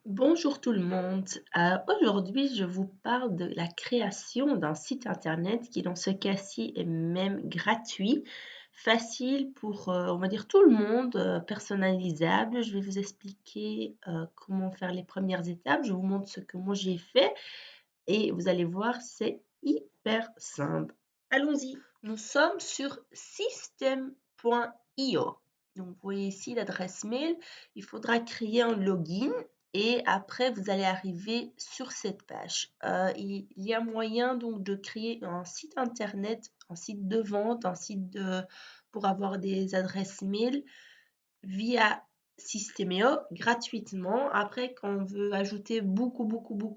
Bonjour tout le monde. Aujourd'hui, je vous parle de la création d'un site internet qui, dans ce cas-ci, est même gratuit, facile pour, on va dire, tout le monde, personnalisable. Je vais vous expliquer comment faire les premières étapes. Je vous montre ce que moi j'ai fait et vous allez voir, c'est hyper simple. Allons-y. Nous sommes sur system.io. Donc, vous voyez ici l'adresse mail. Il faudra créer un login et après, vous allez arriver sur cette page. Il y a moyen donc de créer un site internet, un site de vente, pour avoir des adresses mail via Systemio gratuitement. Après, quand on veut ajouter beaucoup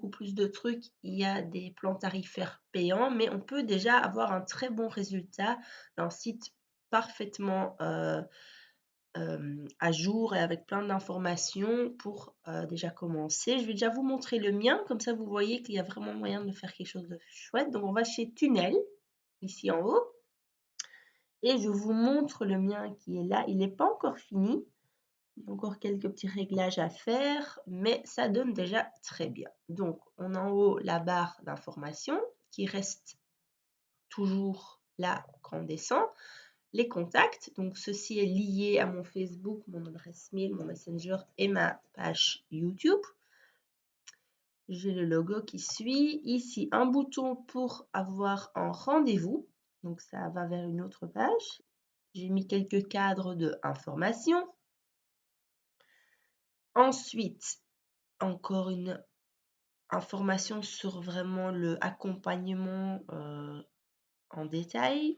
plus de trucs, il y a des plans tarifaires payants, mais on peut déjà avoir un très bon résultat d'un site parfaitement à jour et avec plein d'informations pour déjà commencer. Je vais déjà vous montrer le mien, comme ça vous voyez qu'il y a vraiment moyen de faire quelque chose de chouette. Donc on va chez Tunnel, ici en haut, et je vous montre le mien qui est là. Il n'est pas encore fini. Il y a encore quelques petits réglages à faire, mais ça donne déjà très bien. Donc, on a en haut la barre d'information qui reste toujours là quand on descend. Les contacts, donc ceci est lié à mon Facebook, mon adresse mail, mon Messenger et ma page YouTube. J'ai le logo qui suit. Ici, un bouton pour avoir un rendez-vous. Donc, ça va vers une autre page. J'ai mis quelques cadres de information. Ensuite, encore une information sur vraiment le accompagnement en détail.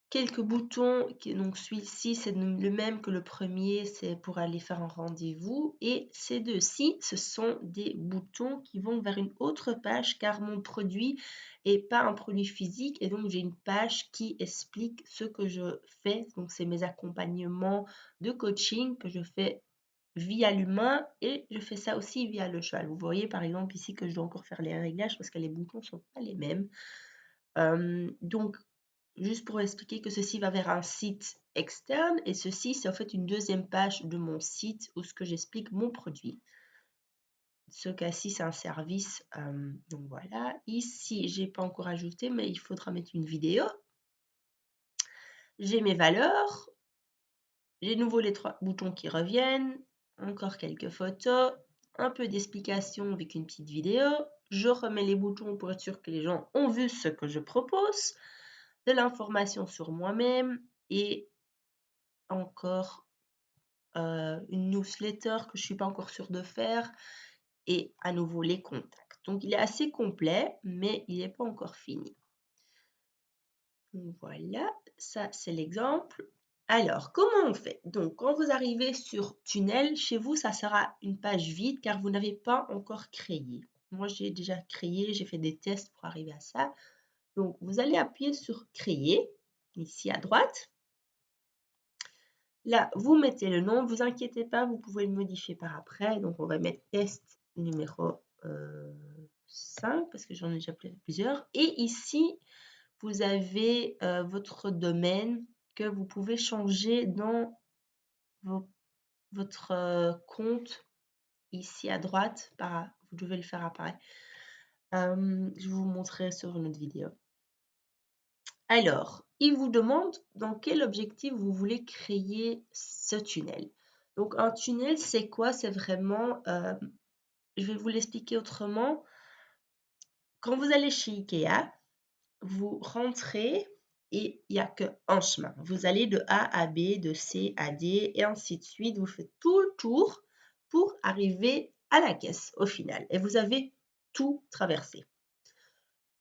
Quelques boutons, donc celui-ci c'est le même que le premier, c'est pour aller faire un rendez-vous. Et ces deux-ci, ce sont des boutons qui vont vers une autre page car mon produit n'est pas un produit physique et donc j'ai une page qui explique ce que je fais. Donc c'est mes accompagnements de coaching que je fais via l'humain et je fais ça aussi via le cheval. Vous voyez par exemple ici que je dois encore faire les réglages parce que les boutons ne sont pas les mêmes. Donc, juste pour expliquer que ceci va vers un site externe et ceci, c'est en fait une deuxième page de mon site où ce que j'explique mon produit. Ce cas-ci, c'est un service. Donc voilà. Ici, j'ai pas encore ajouté, mais il faudra mettre une vidéo. J'ai mes valeurs. J'ai de nouveau les trois boutons qui reviennent. Encore quelques photos. Un peu d'explication avec une petite vidéo. Je remets les boutons pour être sûr que les gens ont vu ce que je propose. De l'information sur moi-même et encore une newsletter que je ne suis pas encore sûre de faire et à nouveau les contacts. Donc il est assez complet, mais il n'est pas encore fini. Donc, voilà, ça c'est l'exemple. Alors, comment on fait? Donc, quand vous arrivez sur Tunnel, chez vous, ça sera une page vide car vous n'avez pas encore créé. Moi, j'ai déjà créé, j'ai fait des tests pour arriver à ça. Donc, vous allez appuyer sur Créer, ici à droite. Là, vous mettez le nom, ne vous inquiétez pas, vous pouvez le modifier par après. Donc, on va mettre test numéro 5 parce que j'en ai déjà plusieurs. Et ici, vous avez votre domaine que vous pouvez changer dans votre compte ici à droite. Vous devez le faire apparaître. Je vous montrerai sur une autre vidéo. Alors, il vous demande dans quel objectif vous voulez créer ce tunnel. Donc, un tunnel, c'est quoi? C'est vraiment, je vais vous l'expliquer autrement. Quand vous allez chez Ikea, vous rentrez et il n'y a qu'un chemin. Vous allez de A à B, de C à D et ainsi de suite. Vous faites tout le tour pour arriver à la caisse au final. Et vous avez tout traversé.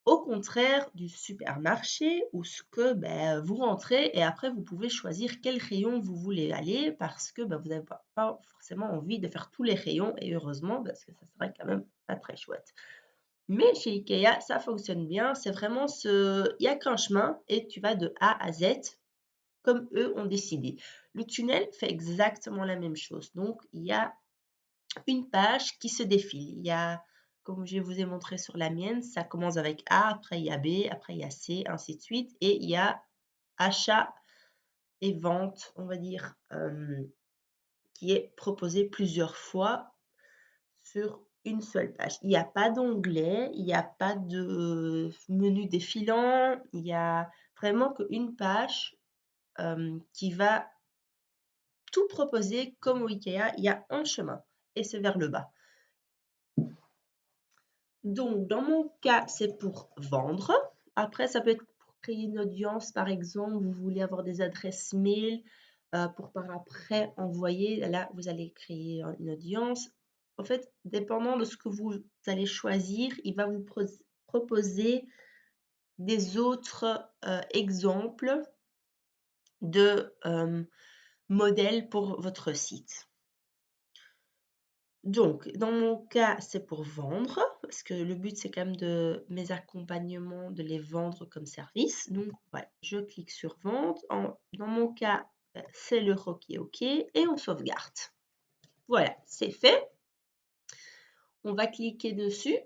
Au contraire du supermarché où ce que vous rentrez et après vous pouvez choisir quel rayon vous voulez aller parce que vous n'avez pas forcément envie de faire tous les rayons et heureusement parce que ça serait quand même pas très chouette. Mais chez Ikea, ça fonctionne bien. C'est vraiment il n'y a qu'un chemin et tu vas de A à Z comme eux ont décidé. Le tunnel fait exactement la même chose. Donc, il y a une page qui se défile. Il y a, comme je vous ai montré sur la mienne, ça commence avec A, après il y a B, après il y a C, ainsi de suite. Et il y a achat et vente, on va dire, qui est proposé plusieurs fois. sur une seule page. Il n'y a pas d'onglet, il n'y a pas de menu défilant, il y a vraiment qu'une page qui va tout proposer comme au IKEA. Il y a un chemin et c'est vers le bas. Donc, dans mon cas, c'est pour vendre. Après, ça peut être pour créer une audience, par exemple, vous voulez avoir des adresses mail pour par après envoyer. Là, vous allez créer une audience. En fait, dépendant de ce que vous allez choisir, il va vous proposer des autres exemples de modèles pour votre site. Donc, dans mon cas, c'est pour vendre, parce que le but, c'est quand même de mes accompagnements, de les vendre comme service. Donc, voilà, je clique sur vente. Dans mon cas, c'est l'euro qui est OK et on sauvegarde. Voilà, c'est fait. On va cliquer dessus.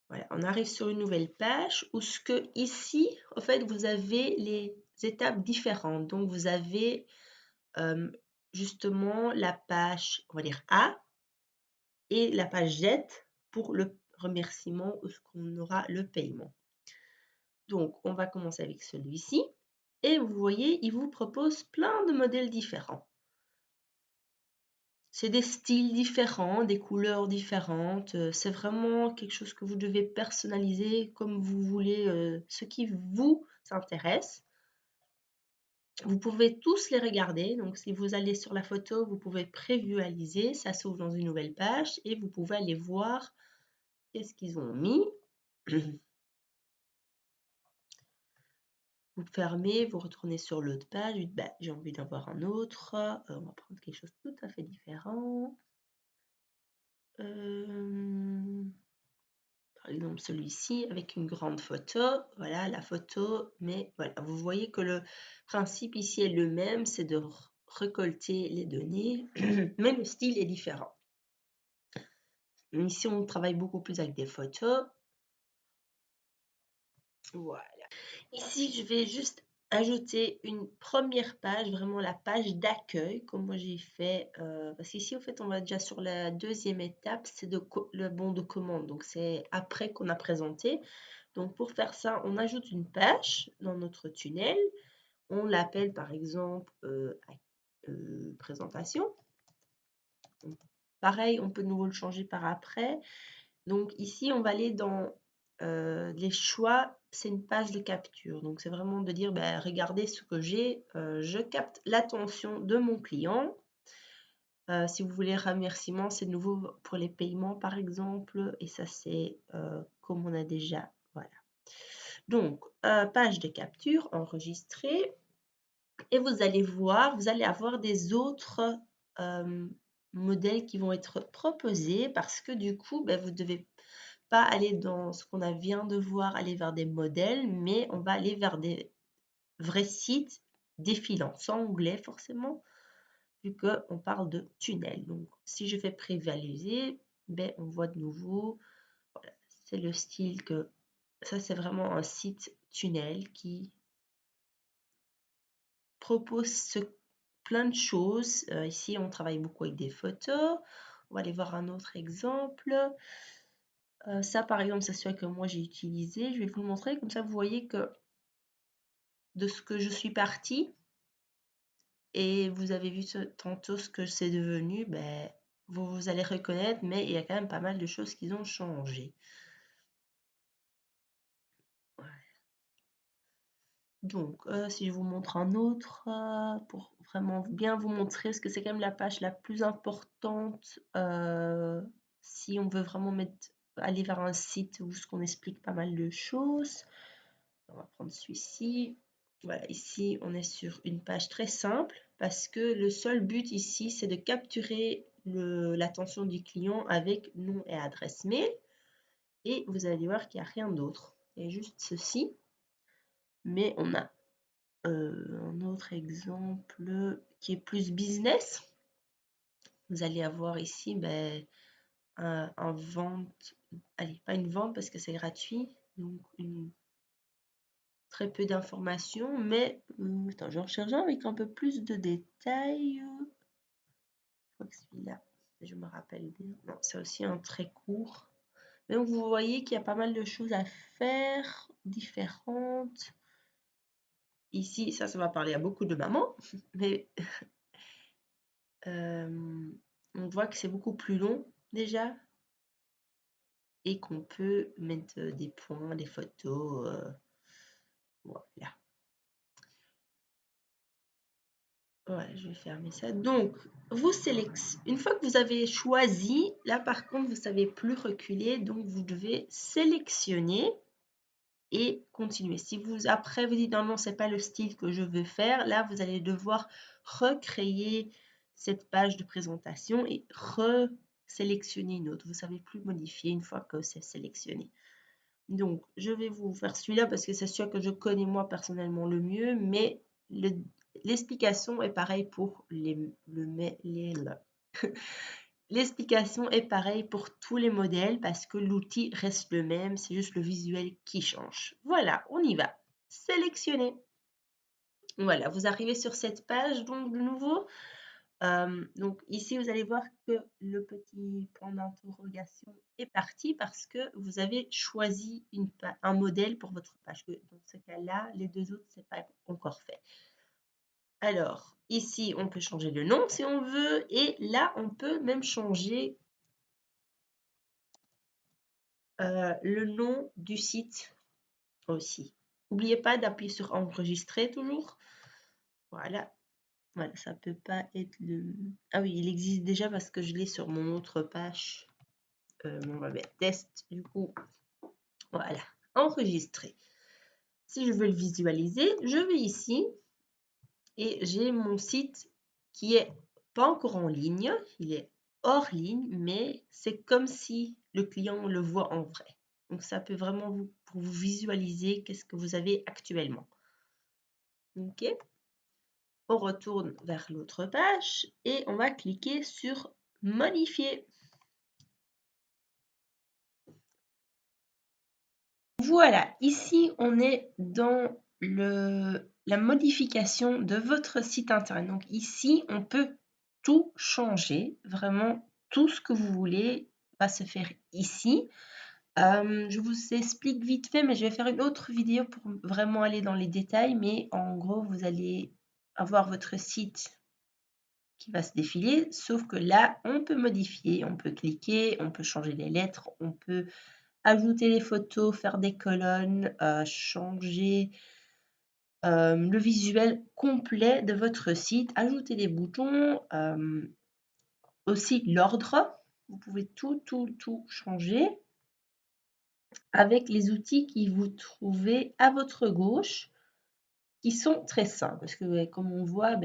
Voilà, on arrive sur une nouvelle page où ce que ici, en fait, vous avez les étapes différentes. Donc, vous avez justement la page, on va dire A, et la page Z pour le remerciement où ce qu'on aura le paiement. Donc, on va commencer avec celui-ci. Et vous voyez, il vous propose plein de modèles différents. C'est des styles différents, des couleurs différentes. C'est vraiment quelque chose que vous devez personnaliser comme vous voulez, ce qui vous intéresse. Vous pouvez tous les regarder. Donc, si vous allez sur la photo, vous pouvez prévisualiser. Ça s'ouvre dans une nouvelle page et vous pouvez aller voir qu'est-ce qu'ils ont mis. Vous fermez, vous retournez sur l'autre page, vous dites bah, j'ai envie d'avoir un autre, on va prendre quelque chose de tout à fait différent. Par exemple celui-ci avec une grande photo, voilà la photo, mais voilà, vous voyez que le principe ici est le même, c'est de récolter les données, mais le style est différent. Ici on travaille beaucoup plus avec des photos. Voilà. Ici, je vais juste ajouter une première page, vraiment la page d'accueil, comme moi j'ai fait. Parce qu'ici, en fait, on va déjà sur la deuxième étape, c'est le bon de commande. Donc, c'est après qu'on a présenté. Donc, pour faire ça, on ajoute une page dans notre tunnel. On l'appelle, par exemple, présentation. Pareil, on peut de nouveau le changer par après. Donc ici, on va aller dans les choix, c'est une page de capture. Donc c'est vraiment de dire, ben, regardez ce que j'ai, je capte l'attention de mon client. Si vous voulez remerciement, c'est de nouveau pour les paiements par exemple. Et ça c'est comme on a déjà, voilà. Donc, page de capture enregistrée. Et vous allez voir, vous allez avoir des autres modèles qui vont être proposés parce que du coup, ben, vous devez pas aller dans ce qu'on vient de voir, aller vers des modèles, mais on va aller vers des vrais sites défilants, sans onglet forcément, vu qu'on parle de tunnel. Donc, si je fais prévaliser, ben, on voit de nouveau, voilà, c'est le style que, ça c'est vraiment un site tunnel qui propose plein de choses. Ici, on travaille beaucoup avec des photos. On va aller voir un autre exemple. Ça, par exemple, c'est celui que moi j'ai utilisé. Je vais vous le montrer, comme ça vous voyez que de ce que je suis partie, et vous avez vu tantôt ce que c'est devenu, ben, vous allez reconnaître, mais il y a quand même pas mal de choses qui ont changé. Donc, si je vous montre un autre, pour vraiment bien vous montrer, ce que c'est quand même la page la plus importante si on veut vraiment aller vers un site où on explique pas mal de choses. On va prendre celui-ci. Voilà, ici, on est sur une page très simple parce que le seul but ici, c'est de capturer l'attention du client avec nom et adresse mail. Et vous allez voir qu'il n'y a rien d'autre. Il y a juste ceci. Mais on a un autre exemple qui est plus business. Vous allez avoir ici ben, un vente, allez, pas une vente parce que c'est gratuit, donc très peu d'informations, mais attends, je recherche un avec un peu plus de détails. Je crois que celui-là. je me rappelle bien. Non, c'est aussi un très court. Donc, vous voyez qu'il y a pas mal de choses à faire, différentes. Ici, ça va parler à beaucoup de mamans, mais on voit que c'est beaucoup plus long déjà et qu'on peut mettre des points, des photos. Voilà. Ouais, je vais fermer ça. Donc, vous sélectionnez. Une fois que vous avez choisi, là par contre, vous ne savez plus reculer, donc vous devez sélectionner et continuer. Si vous après vous dites non, non, c'est pas le style que je veux faire, là vous allez devoir recréer cette page de présentation et resélectionner une autre. Vous ne savez plus modifier une fois que c'est sélectionné. Donc, je vais vous faire celui-là parce que c'est sûr que je connais moi personnellement le mieux, mais l'explication est pareille pour l'explication est pareille pour tous les modèles parce que l'outil reste le même, c'est juste le visuel qui change. Voilà, on y va. Sélectionnez. Voilà, vous arrivez sur cette page donc de nouveau. Donc ici, vous allez voir que le petit point d'interrogation est parti parce que vous avez choisi un modèle pour votre page. Dans ce cas-là, les deux autres, c'est pas encore fait. Alors, ici, on peut changer le nom si on veut. Et là, on peut même changer le nom du site aussi. N'oubliez pas d'appuyer sur enregistrer toujours. Voilà. Voilà, ça peut pas être le... Ah oui, il existe déjà parce que je l'ai sur mon autre page. On va mettre test du coup. Voilà, enregistrer. Si je veux le visualiser, je vais ici et j'ai mon site qui est pas encore en ligne, il est hors ligne, mais c'est comme si le client le voit en vrai. Donc ça peut vraiment pour vous visualiser qu'est-ce que vous avez actuellement. Ok. On retourne vers l'autre page et on va cliquer sur modifier. Voilà, ici on est dans la modification de votre site internet. Donc ici, on peut tout changer, vraiment tout ce que vous voulez va se faire ici. Je vous explique vite fait, mais je vais faire une autre vidéo pour vraiment aller dans les détails. Mais en gros, vous allez avoir votre site qui va se défiler, sauf que là, on peut modifier, on peut cliquer, on peut changer les lettres, on peut ajouter des photos, faire des colonnes, changer le visuel complet de votre site, ajouter des boutons, aussi l'ordre. Vous pouvez tout changer avec les outils qui vous trouvez à votre gauche, qui sont très simples. Parce que comme on voit,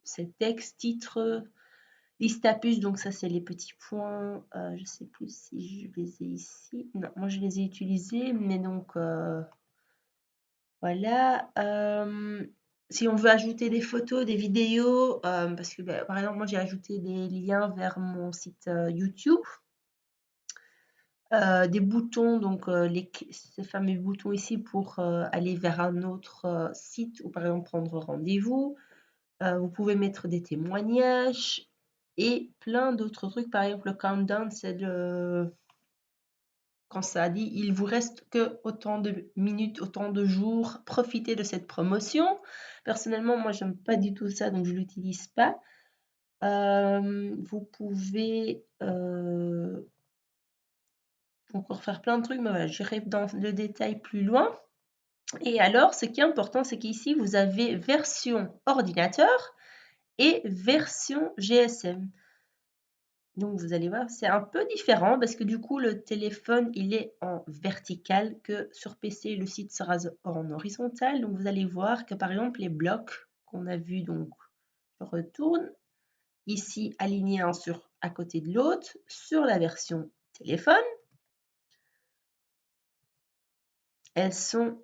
c'est texte, titre, liste à puce, donc ça c'est les petits points. Je ne sais plus si je les ai ici. Non, moi je les ai utilisés, mais donc voilà. Si on veut ajouter des photos, des vidéos, parce que par exemple moi j'ai ajouté des liens vers mon site YouTube. Des boutons, donc ces fameux boutons ici pour aller vers un autre site ou par exemple prendre rendez-vous. Vous pouvez mettre des témoignages et plein d'autres trucs. Par exemple, le countdown, c'est quand ça dit il vous reste que autant de minutes, autant de jours, profitez de cette promotion. Personnellement, moi, j'aime pas du tout ça, donc je l'utilise pas. Vous pouvez encore faire plein de trucs, mais voilà, j'irai dans le détail plus loin. Et alors, ce qui est important, c'est qu'ici, vous avez version ordinateur et version GSM. Donc, vous allez voir, c'est un peu différent parce que du coup, le téléphone, il est en vertical, que sur PC, le site sera en horizontal. Donc, vous allez voir que par exemple, les blocs qu'on a vus, donc, je retourne ici, alignés un à côté de l'autre, sur la version téléphone. Elles sont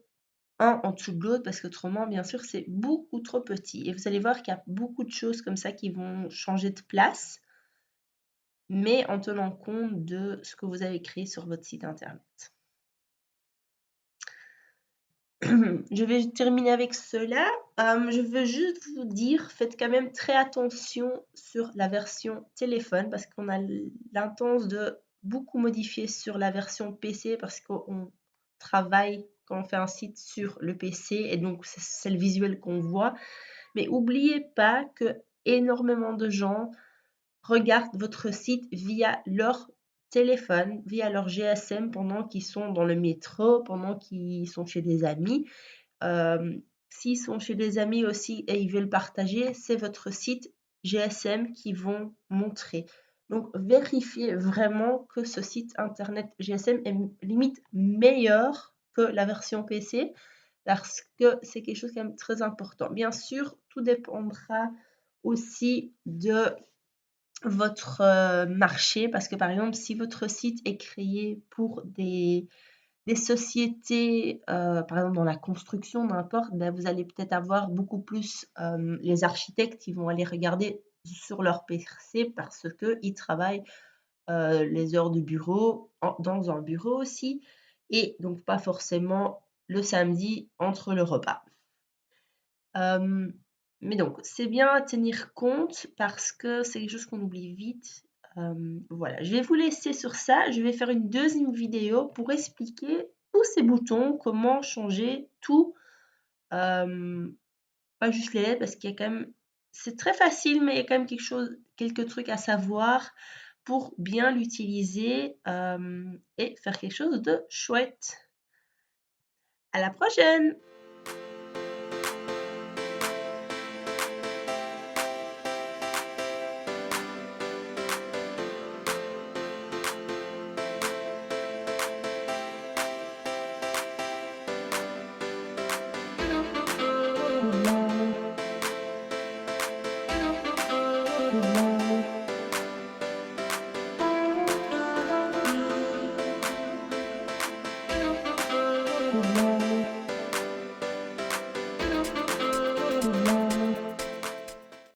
un en dessous de l'autre parce qu'autrement, bien sûr, c'est beaucoup trop petit. Et vous allez voir qu'il y a beaucoup de choses comme ça qui vont changer de place, mais en tenant compte de ce que vous avez créé sur votre site internet. je vais terminer avec cela. Je veux juste vous dire, faites quand même très attention sur la version téléphone parce qu'on a l'intention de beaucoup modifier sur la version PC parce qu'on travaille quand on fait un site sur le PC et donc c'est le visuel qu'on voit. Mais n'oubliez pas que énormément de gens regardent votre site via leur téléphone, via leur GSM pendant qu'ils sont dans le métro, pendant qu'ils sont chez des amis. S'ils sont chez des amis aussi et ils veulent partager, c'est votre site GSM qui vont montrer. Donc, vérifiez vraiment que ce site internet GSM est limite meilleur que la version PC parce que c'est quelque chose quand même très important. Bien sûr, tout dépendra aussi de votre marché parce que par exemple, si votre site est créé pour des sociétés, par exemple dans la construction, n'importe, ben vous allez peut-être avoir beaucoup plus les architectes qui vont aller regarder sur leur PC parce qu'ils travaillent les heures de bureau dans un bureau aussi et donc pas forcément le samedi entre le repas. Mais donc, c'est bien à tenir compte parce que c'est quelque chose qu'on oublie vite. Voilà, je vais vous laisser sur ça. Je vais faire une deuxième vidéo pour expliquer tous ces boutons, comment changer tout. Pas juste les LED parce qu'il y a quand même... C'est très facile, mais il y a quand même quelques trucs à savoir pour bien l'utiliser et faire quelque chose de chouette. À la prochaine!